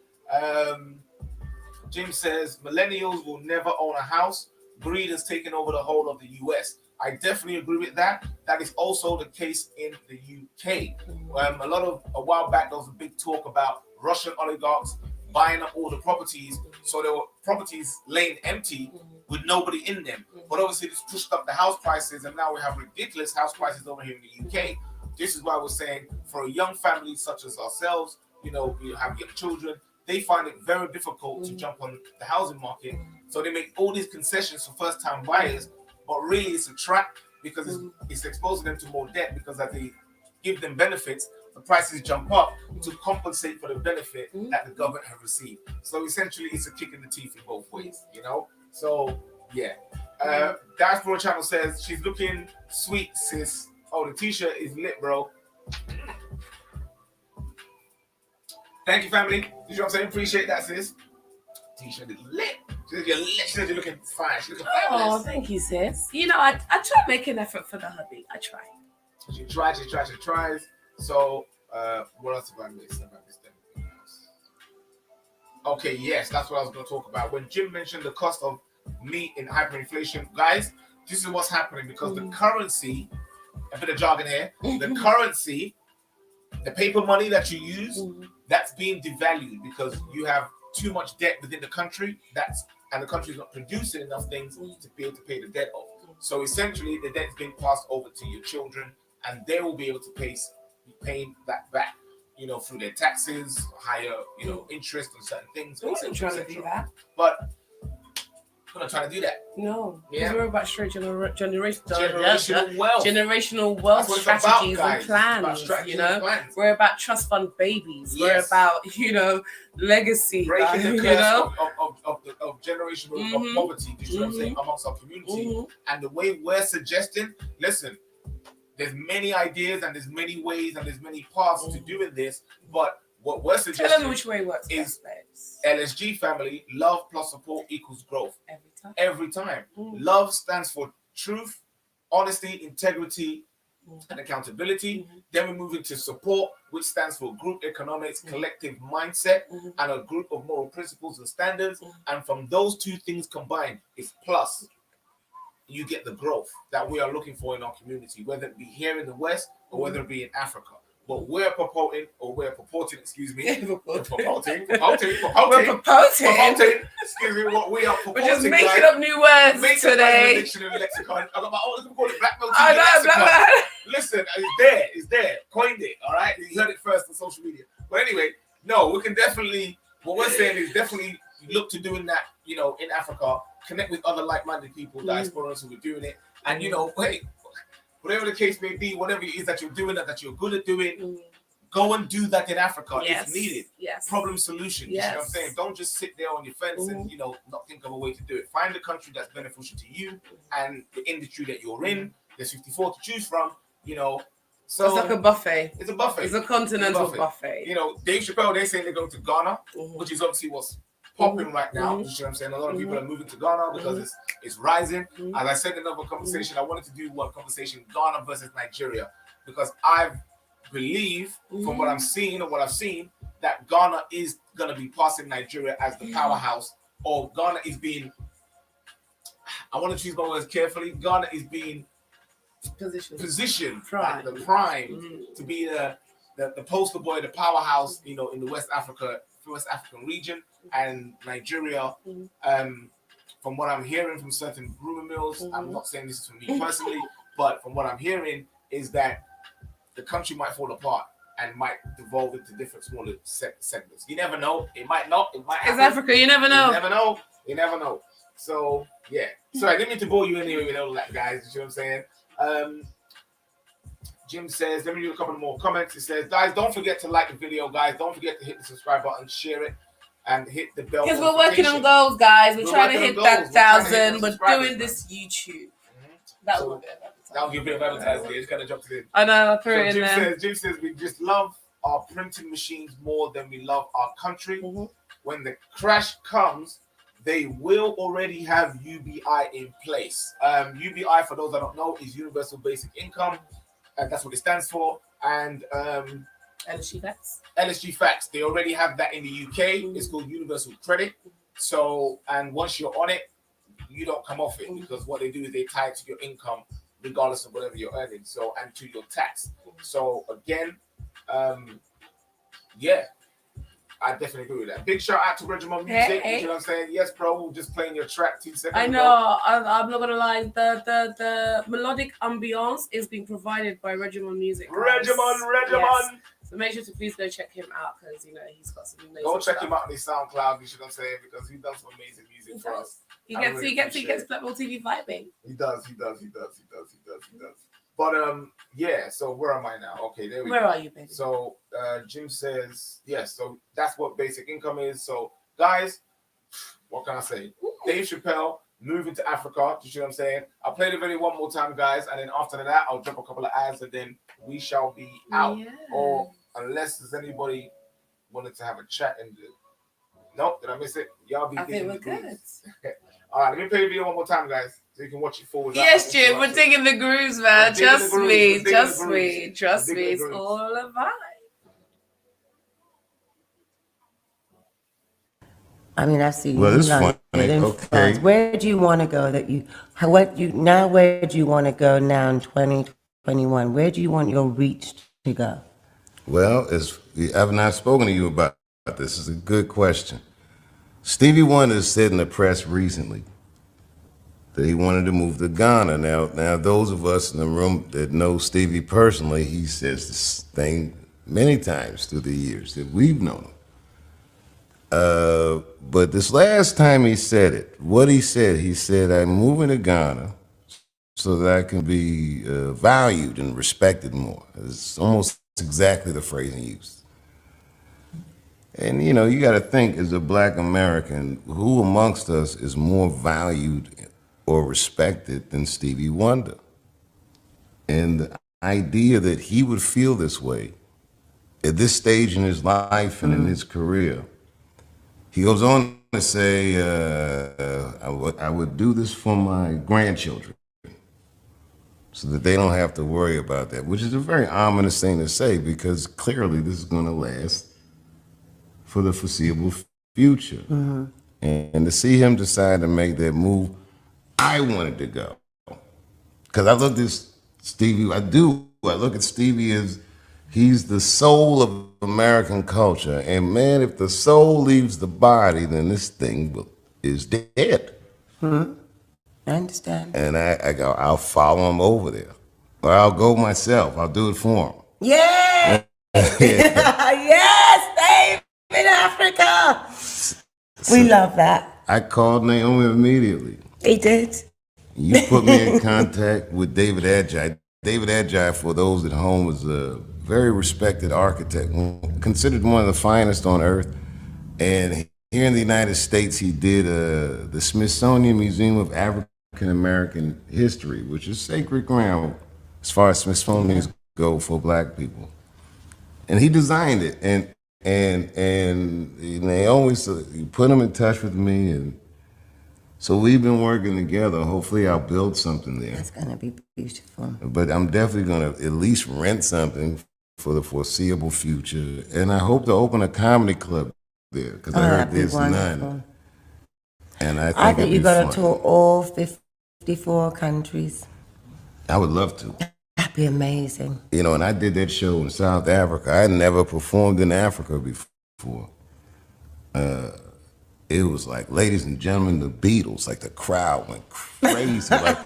Jim says, millennials will never own a house. Greed has taken over the whole of the US. I definitely agree with that. That is also the case in the UK. A while back, there was a big talk about Russian oligarchs buying up all the properties. So there were properties laying empty with nobody in them. But obviously, this pushed up the house prices, and now we have ridiculous house prices over here in the UK. This is why we're saying, for a young family such as ourselves, we have young children, they find it very difficult to jump on the housing market. So they make all these concessions for first-time buyers, but really it's a trap because it's exposing them to more debt, because as they give them benefits, the prices jump up to compensate for the benefit that the government have received. So essentially, it's a kick in the teeth in both ways, So, yeah. Diaspora Channel says, she's looking sweet, sis. Oh, the t-shirt is lit, bro. Thank you, family. You know what I'm saying? Appreciate that, sis. T-shirt is lit. She said you're looking fine. She's looking fabulous. Oh, thank you, sis. I try to make an effort for the hubby. I try. She tries. So, what else have I missed? Okay, yes, that's what I was going to talk about. When Jim mentioned the cost of meat in hyperinflation, guys, this is what's happening because the currency, a bit of jargon here, the currency, the paper money that you use, that's being devalued because you have too much debt within the country, and the country is not producing enough things to be able to pay the debt off. So essentially, the debt is being passed over to your children, and they will be able to be paying that back, through their taxes, higher, interest on certain things. We're not trying to do that. But we're not trying to do that. No, because we're about straight generational wealth. Generational wealth strategies and plans. Plans. We're about trust fund babies. Yes. We're about, legacy. Breaking the curse of generational poverty, you know what I'm saying, amongst our community. And the way we're suggesting, listen, there's many ideas and there's many ways and there's many paths to doing this, but what we're suggesting Tell them which way works is LSG family, love plus support equals growth. Every time. Love stands for truth, honesty, integrity, and accountability. Then we move into support, which stands for group economics, collective mindset, and a group of moral principles and standards. And from those two things combined is plus. You get the growth that we are looking for in our community, whether it be here in the West or whether it be in Africa. What we're purporting, excuse me, We're promoting, excuse me, what we are proposing. We're just making up new words today. Dictionary lexicon. I got my own, let's call it Black Belt I know, lexicon. Listen, it's there, coined it, all right? You heard it first on social media. But anyway, no, we can definitely, what we're saying is definitely look to doing that, you know, in Africa, connect with other like-minded people, diasporans who are doing it, and, you know, hey, whatever the case may be, whatever it is that you're doing, that you're good at doing, go and do that in Africa if needed. Yes. Problem solution. Yes. You know what I'm saying? Don't just sit there on your fence and, you know, not think of a way to do it. Find a country that's beneficial to you and the industry that you're in. There's 54 to choose from, you know. So it's like a buffet. It's a buffet. It's a continental buffet. You know, Dave Chappelle, they're saying they're going to Ghana, which is obviously what's popping right now. You know what I'm saying? A lot of people are moving to Ghana because it's rising. As I said in another conversation, I wanted to do one conversation, Ghana versus Nigeria, because I believe from what I'm seeing or what I've seen that Ghana is going to be passing Nigeria as the powerhouse, or Ghana is being, I want to choose my words carefully, Ghana is being positioned like the prime to be the poster boy, the powerhouse, you know, in the West African region, and Nigeria. From what I'm hearing from certain rumor mills, I'm not saying this is from me personally, but from what I'm hearing is that the country might fall apart and might devolve into different smaller segments. You never know. It might not. It might happen. It's Africa. You never know. You never know. You never know. So yeah. Sorry, I didn't mean to bore you anyway with all that, guys. You know what I'm saying? Jim says, let me do a couple more comments. He says, guys, don't forget to like the video, guys. Don't forget to hit the subscribe button, share it, and hit the bell. Because we're working on goals, guys. We're trying to hit that 1,000. We're doing this YouTube. That will give you a bit of advertising. It's kind of dropped it in. I know, I threw it in there. Jim says, we just love our printing machines more than we love our country. When the crash comes, they will already have UBI in place. UBI, for those that don't know, is Universal Basic Income. And that's what it stands for. And LSG Facts. They already have that in the UK. It's called Universal Credit. So, and once you're on it, you don't come off it, because what they do is they tie it to your income, regardless of whatever you're earning. So, and to your tax. So again, yeah, I definitely agree with that. Big shout out to Regiment Music. You know what I'm saying? Yes, bro, we're just playing your track 2 seconds I know. I'm not gonna lie. The melodic ambiance is being provided by Regiment Music. Regiment. Yes. So make sure to please go check him out, because you know he's got some amazing Go check stuff. him out on his SoundCloud. You know what I'm saying? Because he does some amazing music for us. He gets Black Belt TV vibing. He does. But yeah. So where am I now? Okay, there we go. Where are you, baby? So Jim says yes. So that's what basic income is. So guys, what can I say? Dave Chappelle moving to Africa. You see what I'm saying? I'll play the video one more time, guys, and then after that, I'll drop a couple of ads, and then we shall be out. Yeah. Or unless there's anybody wanted to have a chat and nope, did I miss it? Y'all be. I think we're good. All right, let me play the video one more time, guys, so you can watch it forward. Yes, Jim, we're digging the grooves, man. Trust me. It's all a vibe. I mean, I see. Well, it's funny. Okay. Where do you want to go? Where do you want to go now in 2021? Where do you want your reach to go? Well, I've not spoken to you about this. It's a good question. Stevie Wonder said in the press recently that he wanted to move to Ghana. Now, those of us in the room that know Stevie personally, he says this thing many times through the years that we've known him. But this last time he said it, he said, I'm moving to Ghana so that I can be valued and respected more. It's almost exactly the phrase he used. And, you know, you got to think, as a Black American, who amongst us is more valued or respected than Stevie Wonder? And the idea that he would feel this way at this stage in his life and in his career, he goes on to say, I would do this for my grandchildren so that they don't have to worry about that, which is a very ominous thing to say, because clearly this is going to last for the foreseeable future. And to see him decide to make that move, I wanted to go. Because I look at Stevie, I look at Stevie as He's the soul of American culture. And man, if the soul leaves the body, then this thing is dead. I understand. And I go, I'll follow him over there. Or I'll go myself. I'll do it for him. Yeah! Yes, Dave in Africa! We love that. I called Naomi immediately. He did. You put me in contact with David Adjaye. David Adjaye, for those at home, is a very respected architect, considered one of the finest on earth. And here in the United States, he did the Smithsonian Museum of African American History, which is sacred ground as far as Smithsonians go for Black people. And he designed it, and Naomi put him in touch with me, and so we've been working together. Hopefully I'll build something there. That's gonna be beautiful. But I'm definitely gonna at least rent something for the foreseeable future, and I hope to open a comedy club there, because I heard there's none. And I think you got to tour all 54 countries. I would love to. That'd be amazing. You know, and I did that show in South Africa. I had never performed in Africa before. It was like, ladies and gentlemen, the Beatles. Like, the crowd went crazy. Like,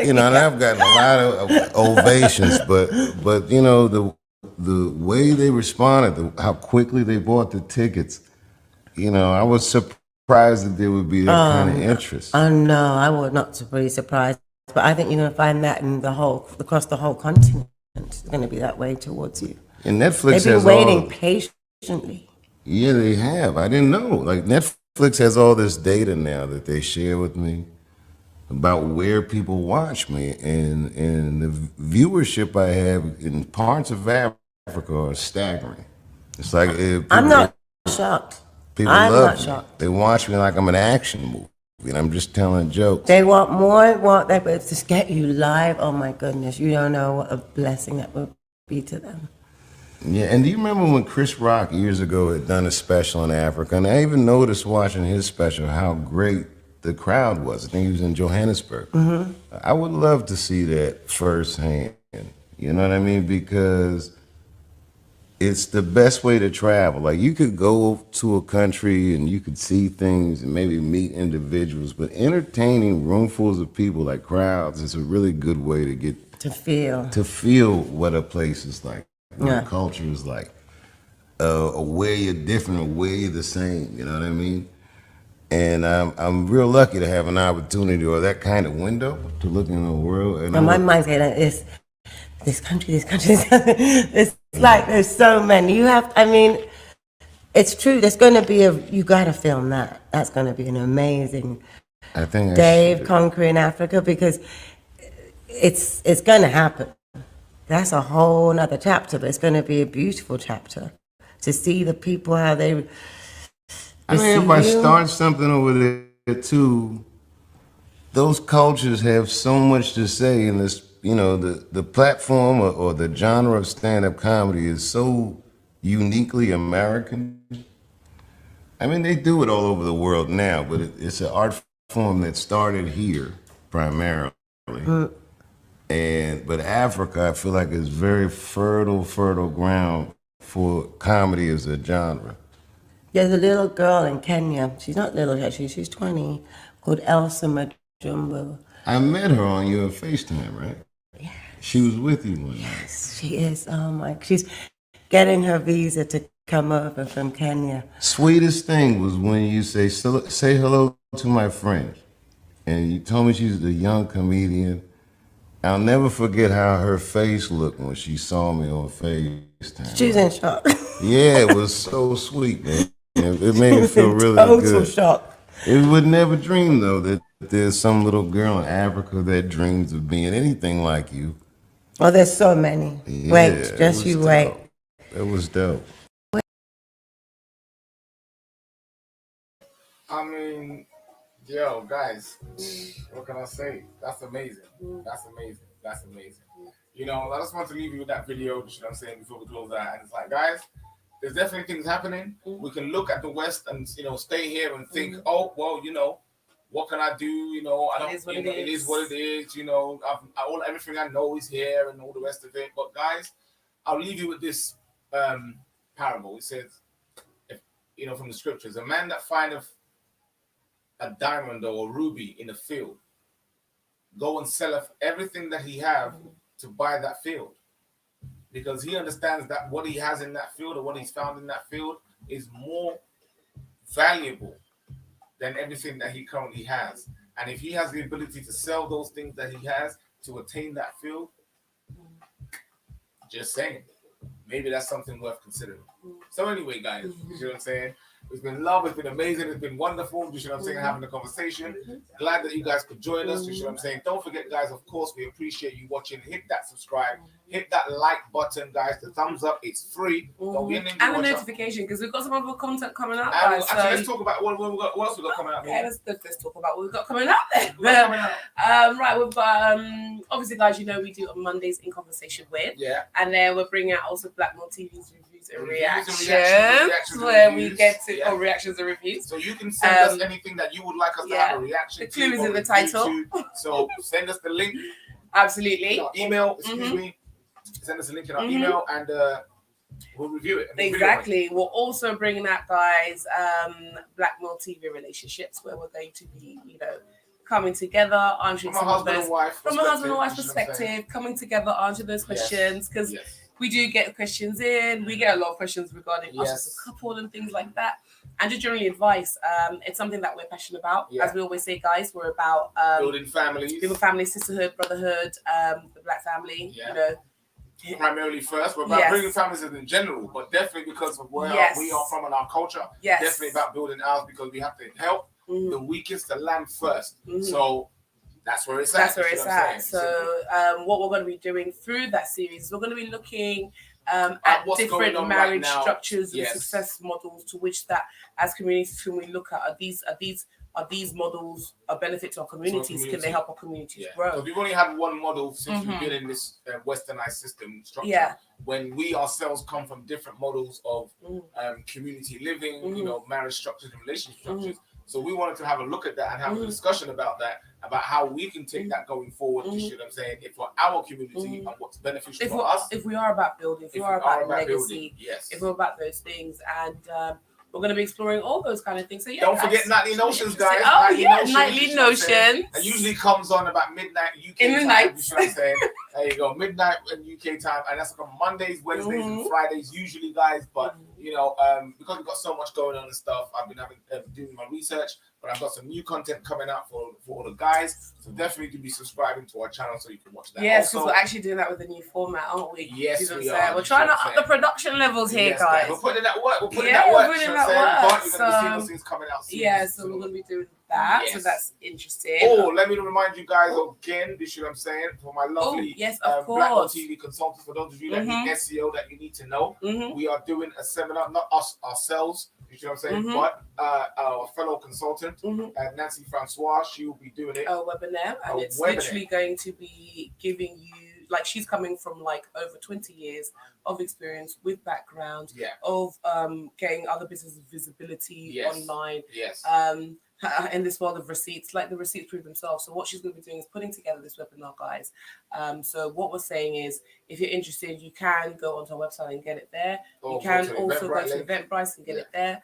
you know, and I've gotten a lot of ovations, but you know, the way they responded, how quickly they bought the tickets, you know, I was surprised that there would be that kind of interest. Oh no, I was not really surprised. But I think you're going to find that across the whole continent. It's going to be that way towards you. And Netflix They've been waiting patiently. Yeah, they have. I didn't know. Like, Netflix has all this data now that they share with me about where people watch me, and the viewership I have in parts of Africa are staggering. It's like I'm not shocked. People love me. Shocked. They watch me like I'm an action movie. And I'm just telling jokes. They want more, but to get you live, oh my goodness, you don't know what a blessing that would be to them. Yeah, and do you remember when Chris Rock years ago had done a special in Africa? And I even noticed watching his special how great the crowd was. I think he was in Johannesburg. Mm-hmm. I would love to see that firsthand, you know what I mean? Because it's the best way to travel. Like, you could go to a country and you could see things and maybe meet individuals, but entertaining roomfuls of people, like crowds, is a really good way to get to feel what a place is like, what a culture is like, where you're different or where you're the same. You know what I mean? And I'm real lucky to have an opportunity or that kind of window to look in the world. And my mind's getting this country. It's like there's so many. It's true. There's going to be you got to film that. That's going to be an amazing. I think Dave conquering Africa, because it's going to happen. That's a whole nother chapter, but it's going to be a beautiful chapter to see the people how they. I mean, if I start something over there too, those cultures have so much to say in this. You know, the platform or the genre of stand-up comedy is so uniquely American. I mean, they do it all over the world now, but it's an art form that started here primarily. But Africa, I feel like, is very fertile ground for comedy as a genre. There's a little girl in Kenya. She's not little, actually. She's 20, called Elsa Majumbo. I met her on your FaceTime, right? Yeah. She was with you one night. Yes, she is. Oh my! She's getting her visa to come over from Kenya. Sweetest thing was when you say hello to my friend, and you told me she's a young comedian. I'll never forget how her face looked when she saw me on FaceTime. She was in shock. Yeah, it was so sweet, man. It made me feel really total good. Total shock. It would never dream, though, that there's some little girl in Africa that dreams of being anything like you. Oh, there's so many. Yeah, wait, just you wait. It was dope. I mean, yo, guys, what can I say? That's amazing. That's amazing. That's amazing. You know, I just want to leave you with that video, you know what I'm saying, before we close that. And it's like, guys, there's definitely things happening. We can look at the West and, you know, stay here and think, oh, well, you know, what can I do? You know, I don't. It is what it is. You know, everything I know is here and all the rest of it. But guys, I'll leave you with this parable. It says, if, from the scriptures, a man that findeth a diamond or a ruby in a field, go and selleth everything that he have to buy that field, because he understands that what he has in that field or what he's found in that field is more valuable than everything that he currently has. And if he has the ability to sell those things that he has to attain that field, just saying, maybe that's something worth considering. So anyway, guys, you see what I'm saying? It's been love, it's been amazing, it's been wonderful, you see what I'm saying, having a conversation. Glad that you guys could join us, you see what I'm saying. Don't forget, guys, of course, we appreciate you watching. Hit that subscribe, hit that like button, guys. The thumbs up, it's free. Don't be an indie and the watcher. notification, because we've got some other content coming up. And guys, actually, let's talk about what else we got coming up. Yeah, let's talk about what we've got coming up then. Right, we've got obviously, guys, we do on Mondays in conversation with. Yeah. And then we're bringing out also BLKMail TV's reviews and reactions, reactions where reviews. we get to reactions and reviews. So you can send us anything that you would like us to have a reaction the to. clue is in the title. So send us the link. Absolutely. Our email, excuse me. Send us a link in our email and we'll review it. Exactly. We're also bringing out, guys, BLKMail TV relationships, where we're going to be, coming together, answering from a husband and wife perspective, coming together, answering those questions, because we do get questions in. We get a lot of questions regarding us as a couple and things like that, and just generally advice. It's something that we're passionate about. As we always say, guys, we're about building families, sisterhood, brotherhood, the Black family. Primarily first, we're about bringing families in general, but definitely because of where we are from and our culture. Definitely about building ours, because we have to help the weakest to land first. So that's where it's at. So what we're going to be doing through that series, we're going to be looking at different marriage structures and success models to which that as communities can we look at. Are these models a benefit to our communities? Can they help our communities grow? Because we've only had one model since we've been in this westernized system structure. When we ourselves come from different models of community living, marriage structures and relationship structures. So we wanted to have a look at that and have a discussion about that, about how we can take that going forward. You see what I'm saying? If for our community and what's beneficial for us. If we are about building, if we are about legacy, if we're about those things, and we're going to be exploring all those kind of things. So don't forget Nightly Notions, guys. Nightly Notions. It usually comes on about midnight UK in the time. night. You know what I'm saying? There you go, midnight in UK time, and that's on Mondays, Wednesdays, and Fridays usually, guys. But because we've got so much going on and stuff, I've been doing my research, but I've got some new content coming out for all the guys. So definitely to be subscribing to our channel so you can watch that. Yes, because we're actually doing that with a new format, aren't we? Yes, we are. We're trying to up the production levels here, guys. We're putting in that work. We're putting in that work. But you're going to see those things coming out soon. Yeah, so we're going to be doing that. So that's interesting. Oh, let me remind you guys again, this is what I'm saying, for my lovely BLKMail TV consultants, for those of you that need SEO that you need to know, we are doing a seminar, not us ourselves, you see what I'm saying, but our fellow consultant, Nancy Francois, she will be doing it. A webinar, and it's literally going to be giving you, like, she's coming from like over 20 years of experience with background of getting other business visibility online. In this world of receipts, like the receipts prove themselves. So what she's going to be doing is putting together this webinar, guys. So what we're saying is, if you're interested, you can go onto our website and get it there. You can also go to Eventbrite and get it there.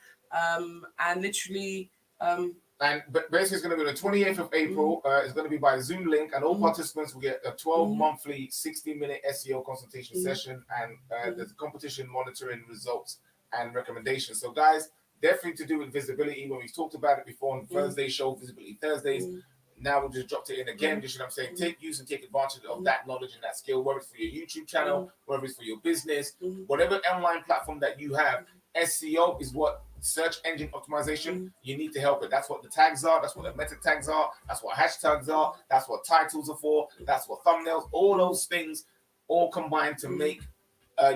And literally... but basically, it's going to be the 28th of April. It's going to be by Zoom link, and all participants will get a 12-monthly, 60-minute SEO consultation session, and there's competition monitoring results and recommendations. So, guys, definitely to do with visibility. When we talked about it before on Thursday show, Visibility Thursdays, now we just dropped it in again. Just what I'm saying, take advantage of that knowledge and that skill, whether it's for your YouTube channel, whether it's for your business, whatever online platform that you have. SEO is what search engine optimization, you need to help it. That's what the tags are. That's what the meta tags are. That's what hashtags are. That's what titles are for. That's what thumbnails, all those things all combined to make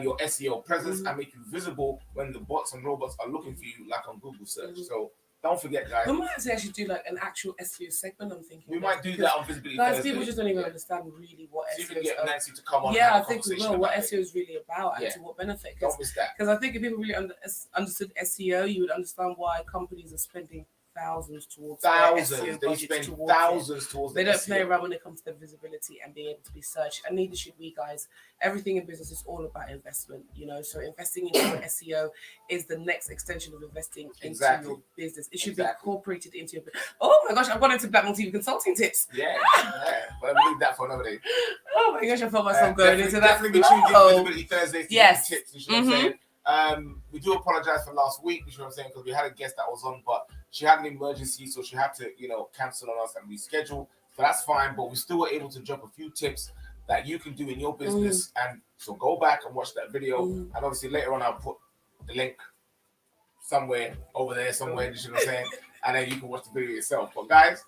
your SEO presence and make you visible when the bots and robots are looking for you, like on Google search. So don't forget, guys. We might actually do like an actual SEO segment. I'm thinking we might do that on Visibility Thursday. Thursday. People just don't even understand really what SEO is. See if we can get Nancy to come on. Yeah, I think we will. What SEO is really about and to what benefit. Don't miss that. Because I think if people really understood SEO, you would understand why companies are spending thousands towards Thousands. their SEO They budgets spend towards it. thousands towards They their don't play SEO. around when it comes to visibility and being able to be searched, and neither should we, guys. Everything in business is all about investment, you know. So investing into your SEO is the next extension of investing into your business. It should be incorporated into your. Oh my gosh, I've gone into Blackmail TV consulting tips. Yeah, but we'll leave that for another day. Oh my gosh, I felt myself going into that. Definitely be tuned in Visibility Thursdays to get tips. You know what I'm saying? We do apologize for last week, you know what I'm saying, because we had a guest that was on, but she had an emergency, so she had to, you know, cancel on us and reschedule. So that's fine, but we still were able to drop a few tips that you can do in your business. And so go back and watch that video. And obviously later on, I'll put the link somewhere over there, somewhere, you know what I'm saying? And then you can watch the video yourself. But guys,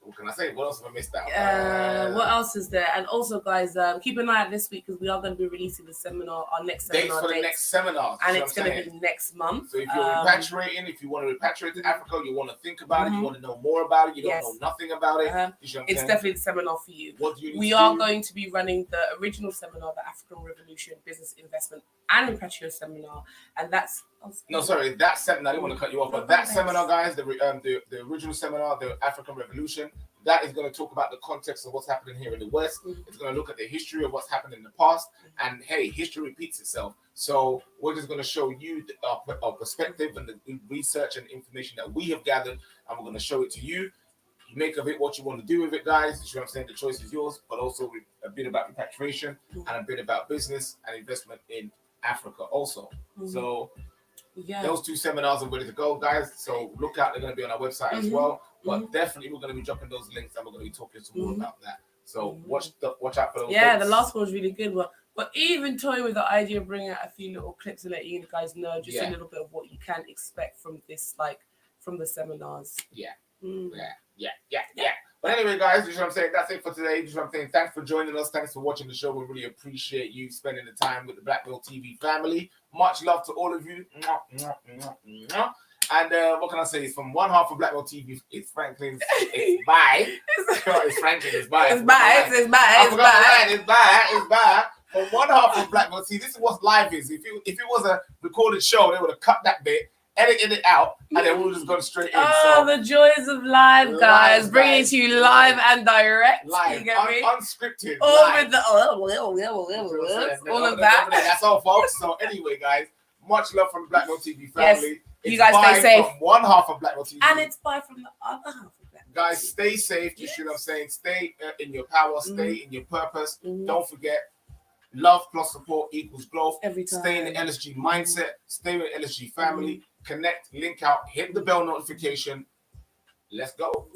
what can I say? What else have I missed out? What else is there? And also, guys, keep an eye out this week because we are going to be releasing the seminar, our next seminar dates for the next seminar, and it's going to be next month. So if you're repatriating, if you want to repatriate to Africa, you want to think about it, you want to know more about it, you don't know nothing about it. It's definitely the seminar for you. What do you need we to are do? Going to be running the original seminar, the African Revolution Business Investment and Repatriation Seminar, and that's that seminar. I didn't want to cut you off, but that seminar, guys, the original seminar, the African Revolution. That is going to talk about the context of what's happening here in the West. It's going to look at the history of what's happened in the past. And hey, history repeats itself. So we're just going to show you our perspective and the research and information that we have gathered. And we're going to show it to you. You make of it what you want to do with it, guys. You know what I'm saying? The choice is yours. But also a bit about repatriation and a bit about business and investment in Africa also. So those two seminars are ready to go, guys. So look out. They're going to be on our website as well. But definitely we're going to be dropping those links and we're going to be talking some more about that. So watch out for those. Yeah, the last one was really good. But even toying with the idea of bringing out a few little clips to let you guys know just a little bit of what you can expect from this, like from the seminars. Yeah. But anyway, guys, you know what I'm saying? That's it for today. You know what I'm saying? Thanks for joining us. Thanks for watching the show. We really appreciate you spending the time with the Blackmail TV family. Much love to all of you. And what can I say? It's from one half of Blackmail TV. It's Franklin's. It's bye. It's Franklin. It's bye. It's bye. It's bye. From one half of Blackmail TV. This is what live is. If it was a recorded show, they would have cut that bit, edited it out, and then we would have just gone straight in. Oh, so, the joys of live, guys. Bringing it to you live and direct. Live. You get me? Unscripted. All live. with the all of that. That's all, folks. So anyway, guys, much love from the Blackmail TV family. Yes. You guys stay safe. From one half of Blackmail TV. And it's bye from the other half of Blackmail. Guys, stay safe. You see what I'm saying? Stay in your power. Stay in your purpose. Don't forget, love plus support equals growth. Every time. Stay in the LSG mindset. Stay with LSG family. Connect, link out, hit the bell notification. Let's go.